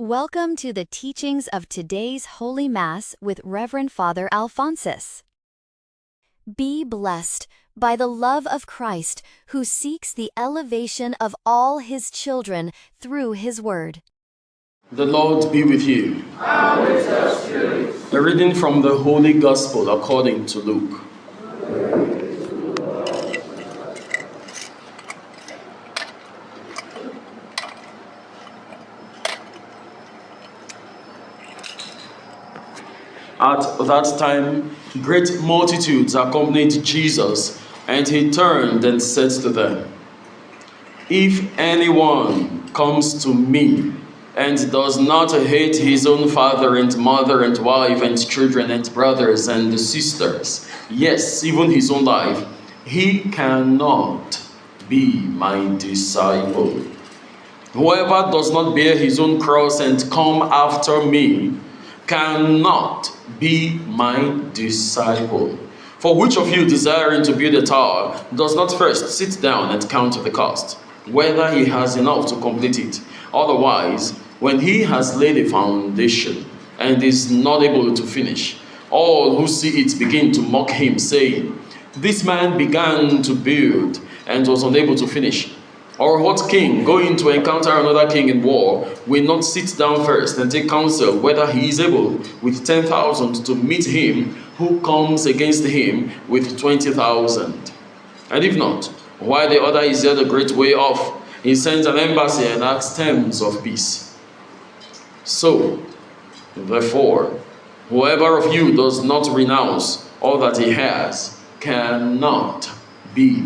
Welcome to the teachings of today's Holy Mass with Reverend Father Alphonsus. Be blessed by the love of Christ, who seeks the elevation of all his children through his word. The Lord be with you. And with your spirit. A reading from the Holy Gospel according to Luke. At that time, great multitudes accompanied Jesus, and he turned and said to them, "If anyone comes to me and does not hate his own father and mother and wife and children and brothers and sisters, yes, even his own life, he cannot be my disciple. Whoever does not bear his own cross and come after me cannot be my disciple. For which of you, desiring to build a tower, does not first sit down and count the cost, whether he has enough to complete it? Otherwise, when he has laid a foundation and is not able to finish, all who see it begin to mock him, saying, 'This man began to build and was unable to finish.' Or what king, going to encounter another king in war, will not sit down first and take counsel whether he is able with 10,000 to meet him who comes against him with 20,000? And if not, while the other is yet a great way off, he sends an embassy and asks terms of peace. So, therefore, whoever of you does not renounce all that he has cannot be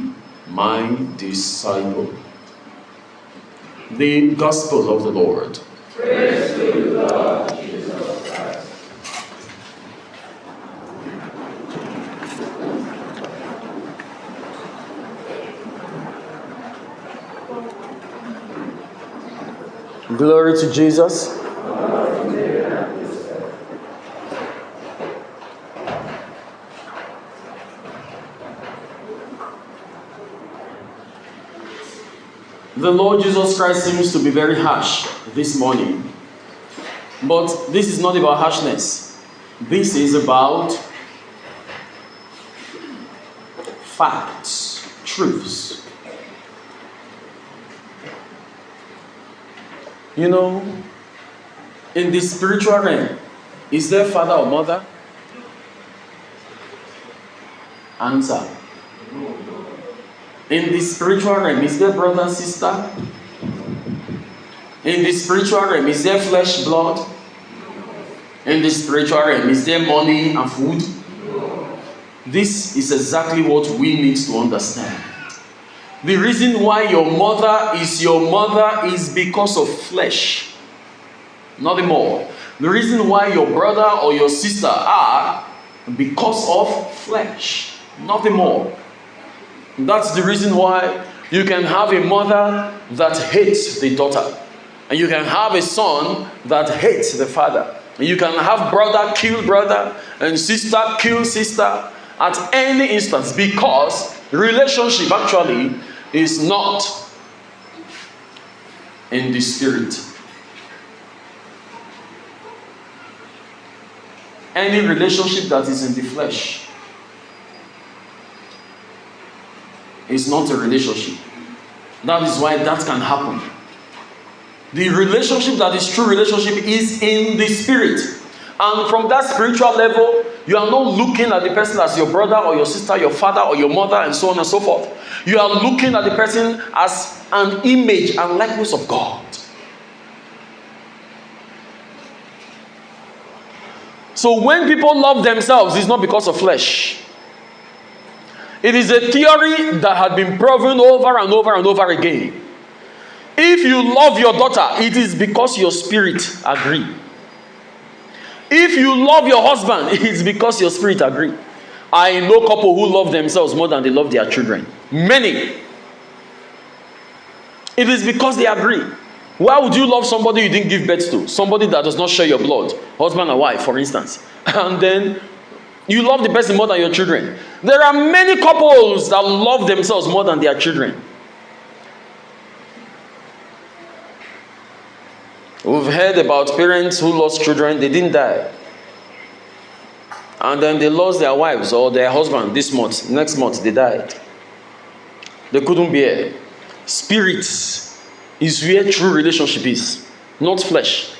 my disciple." The Gospel of the Lord. Praise to you, Lord Jesus Christ. Glory to Jesus. The Lord Jesus Christ seems to be very harsh this morning. But this is not about harshness. This is about facts, truths. You know, in the spiritual realm, is there father or mother? Answer. In the spiritual realm, is there brother, sister? In the spiritual realm, is there flesh, blood? In the spiritual realm, is there money and food? This is exactly what we need to understand. The reason why your mother is because of flesh. Nothing more. The reason why your brother or your sister are because of flesh. Nothing more. That's the reason why you can have a mother that hates the daughter. And you can have a son that hates the father. And you can have brother kill brother and sister kill sister at any instance, because relationship actually is not in the spirit. Any relationship that is in the flesh is not a relationship. That is why that can happen. The relationship that is true relationship is in the spirit. And from that spiritual level, you are not looking at the person as your brother or your sister, your father or your mother, and so on and so forth. You are looking at the person as an image and likeness of God. So when people love themselves, it's not because of flesh. It is a theory that had been proven over and over and over again. If you love your daughter, it is because your spirit agree. If you love your husband, it is because your spirit agree. I know couple who love themselves more than they love their children. Many. It is because they agree. Why would you love somebody you didn't give birth to? Somebody that does not share your blood. Husband and wife, for instance. And then you love the person more than your children. There are many couples that love themselves more than their children. We've heard about parents who lost children, they didn't die. And then they lost their wives or their husband this month, next month they died. They couldn't bear. Spirits is where true relationship is, not flesh.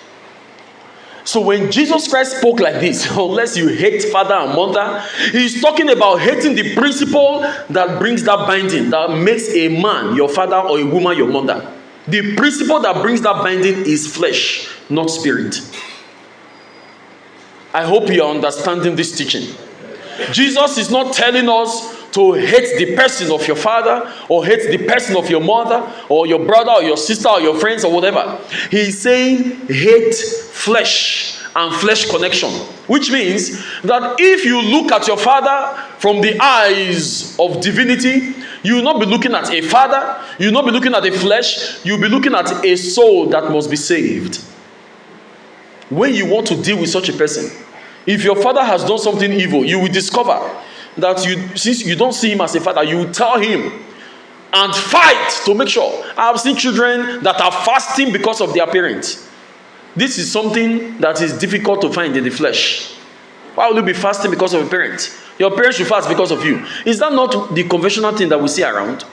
So when Jesus Christ spoke like this, unless you hate father and mother, he's talking about hating the principle that brings that binding, that makes a man your father or a woman your mother. The principle that brings that binding is flesh, not spirit. I hope you are understanding this teaching. Jesus is not telling us to hate the person of your father or hate the person of your mother or your brother or your sister or your friends or whatever. He's saying hate flesh and flesh connection, which means that if you look at your father from the eyes of divinity, you will not be looking at a father, you will not be looking at a flesh, you will be looking at a soul that must be saved. When you want to deal with such a person, if your father has done something evil, you will discover that since you don't see him as a father, you will tell him and fight to make sure. I have seen children that are fasting because of their parents. This is something that is difficult to find in the flesh. Why will you be fasting because of a parent? Your parents should fast because of you. Is that not the conventional thing that we see around?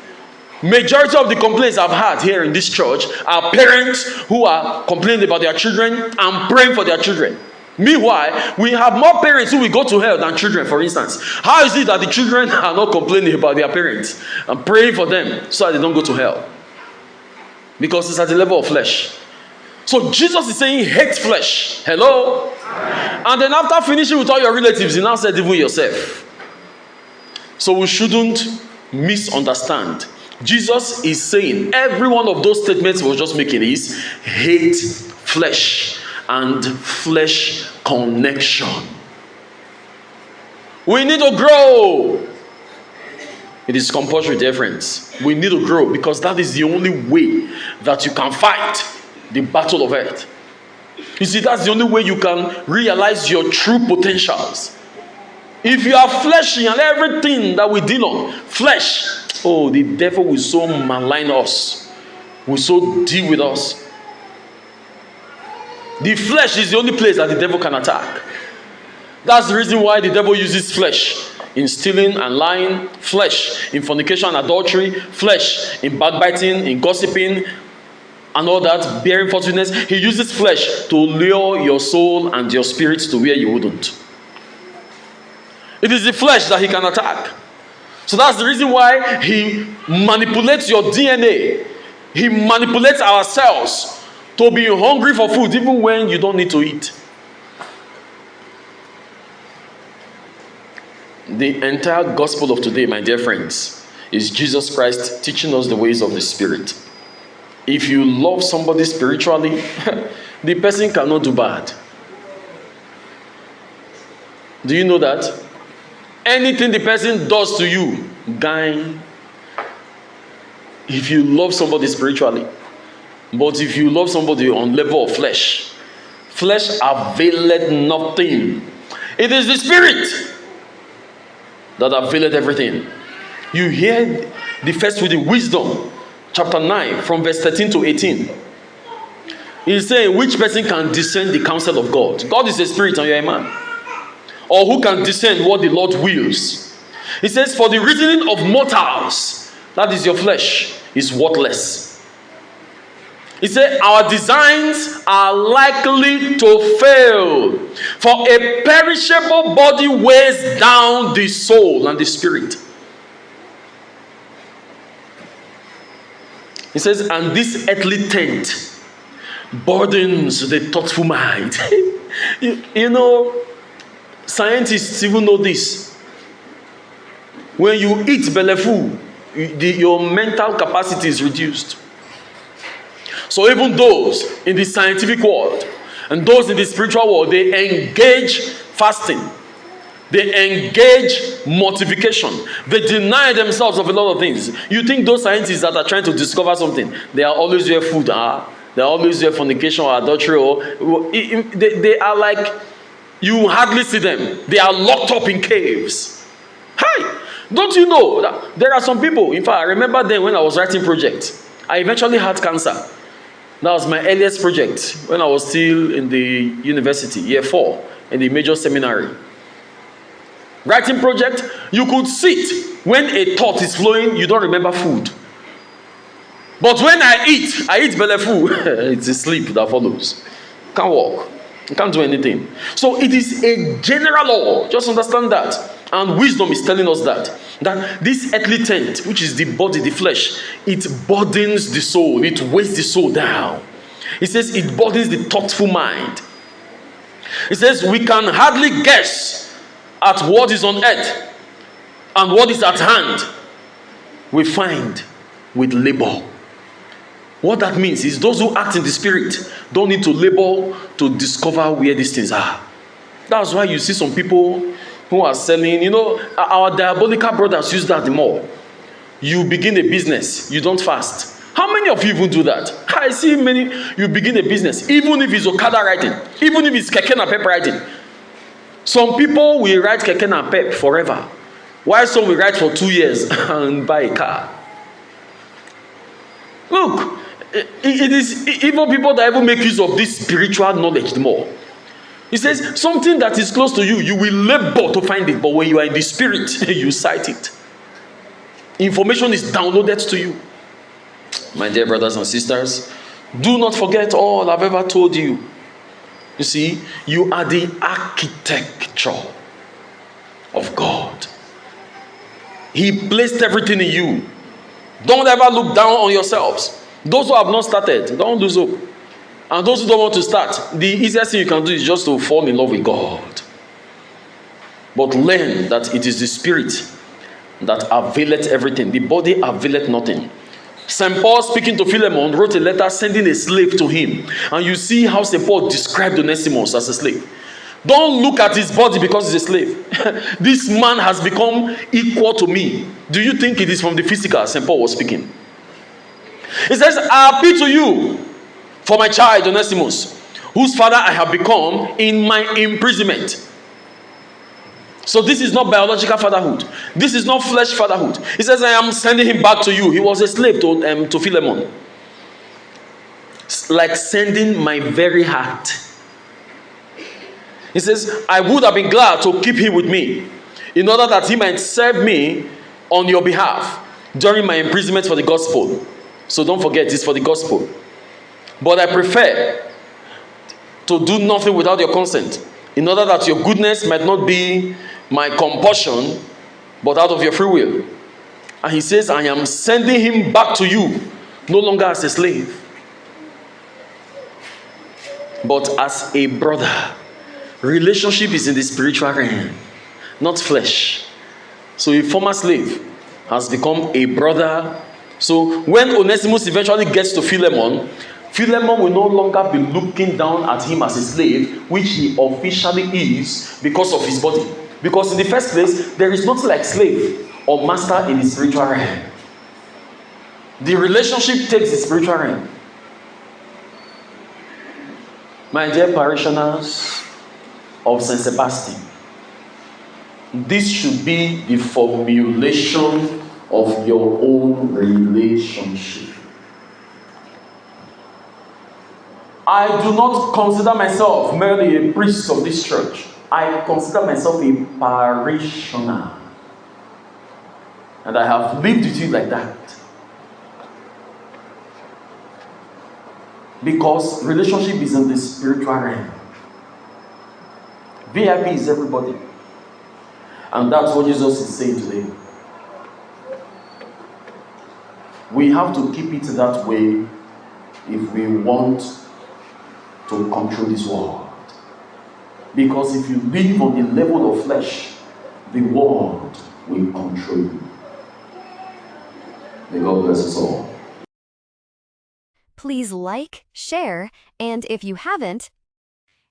Majority of the complaints I've had here in this church are parents who are complaining about their children and praying for their children. Meanwhile, we have more parents who will go to hell than children, for instance. How is it that the children are not complaining about their parents and praying for them so that they don't go to hell? Because it's at the level of flesh. So Jesus is saying hate flesh. Hello? And then after finishing with all your relatives, he now said even yourself. So we shouldn't misunderstand. Jesus is saying every one of those statements he was just making is hate flesh and flesh connection. We need to grow. It is compulsory, dear friends. We need to grow because that is the only way that you can fight the battle of earth. You see, that's the only way you can realize your true potentials. If you are fleshy and everything that we deal on, flesh, oh, the devil will so malign us, will so deal with us. The flesh is the only place that the devil can attack. That's the reason why the devil uses flesh in stealing and lying, flesh in fornication and adultery, flesh in backbiting, in gossiping, and all that, bearing false witness. He uses flesh to lure your soul and your spirit to where you wouldn't. It is the flesh that he can attack. So that's the reason why he manipulates your DNA. He manipulates our cells to be hungry for food even when you don't need to eat. The entire gospel of today, my dear friends, is Jesus Christ teaching us the ways of the Spirit. If you love somebody spiritually, the person cannot do bad. Do you know that? Anything the person does to you, gain. If you love somebody spiritually. But if you love somebody on level of flesh, flesh availeth nothing. It is the Spirit that availeth everything. You hear the first reading, Wisdom, chapter 9, from verse 13 to 18. He's saying, which person can discern the counsel of God? God is a spirit and you're a man. Or who can discern what the Lord wills? He says, for the reasoning of mortals, that is your flesh, is worthless. He said, our designs are likely to fail. For a perishable body weighs down the soul and the spirit. He says, and this earthly tent burdens the thoughtful mind. you know, scientists even know this. When you eat belleful, your mental capacity is reduced. So even those in the scientific world and those in the spiritual world, they engage fasting. They engage mortification. They deny themselves of a lot of things. You think those scientists that are trying to discover something, they are always where food are, they are always where fornication or adultery, or they are like, you hardly see them. They are locked up in caves. Hi! Don't you know that there are some people, in fact, I remember then when I was writing projects, I eventually had cancer. That was my earliest project when I was still in the university, year 4, in the major seminary. Writing project, you could sit. When a thought is flowing, you don't remember food. But when I eat belly full. It's a sleep that follows. Can't walk. You can't do anything. So it is a general law. Just understand that. And wisdom is telling us that this earthly tent, which is the body, the flesh, it burdens the soul. It weighs the soul down. It says it burdens the thoughtful mind. It says we can hardly guess at what is on earth and what is at hand. We find with labor. What that means is those who act in the spirit don't need to labor to discover where these things are. That's why you see some people who are selling, our diabolical brothers use that more. You begin a business, you don't fast. How many of you even do that? I see many, you begin a business, even if it's Okada riding, even if it's Keke Napep riding. Some people will ride Keke Napep forever, while some will ride for 2 years and buy a car. Look, it is even people that even make use of this spiritual knowledge more. He says something that is close to you, you will labor to find it, but when you are in the spirit, you sight it. Information is downloaded to you. My dear brothers and sisters, do not forget all I've ever told you. You see, you are the architecture of God. He placed everything in you. Don't ever look down on yourselves. Those who have not started, don't lose hope. And those who don't want to start, the easiest thing you can do is just to fall in love with God. But learn that it is the spirit that availeth everything. The body availeth nothing. St. Paul, speaking to Philemon, wrote a letter sending a slave to him. And you see how St. Paul described Onesimus as a slave. Don't look at his body because he's a slave. This man has become equal to me. Do you think it is from the physical? St. Paul was speaking. He says, I appeal to you for my child Onesimus, whose father I have become in my imprisonment. So this is not biological fatherhood. This is not flesh fatherhood. He says, I am sending him back to you. He was a slave to Philemon. Like sending my very heart. He says, I would have been glad to keep him with me, in order that he might serve me on your behalf during my imprisonment for the gospel. So don't forget, it's for the gospel. But I prefer to do nothing without your consent, in order that your goodness might not be my compulsion, but out of your free will. And he says, I am sending him back to you, no longer as a slave, but as a brother. Relationship is in the spiritual realm, not flesh. So a former slave has become a brother. So when Onesimus eventually gets to Philemon, Philemon will no longer be looking down at him as a slave, which he officially is because of his body. Because in the first place, there is nothing like slave or master in the spiritual realm. The relationship takes the spiritual realm. My dear parishioners of St. Sebastian, this should be the formulation of your own relationship. I do not consider myself merely a priest of this church. I consider myself a parishioner. And I have lived with you like that. Because relationship is in the spiritual realm. VIP is everybody. And that's what Jesus is saying today. We have to keep it that way if we want to control this world. Because if you live on the level of flesh, the world will control you. May God bless us all. Please like, share, and if you haven't,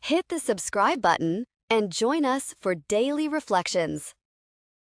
hit the subscribe button and join us for daily reflections.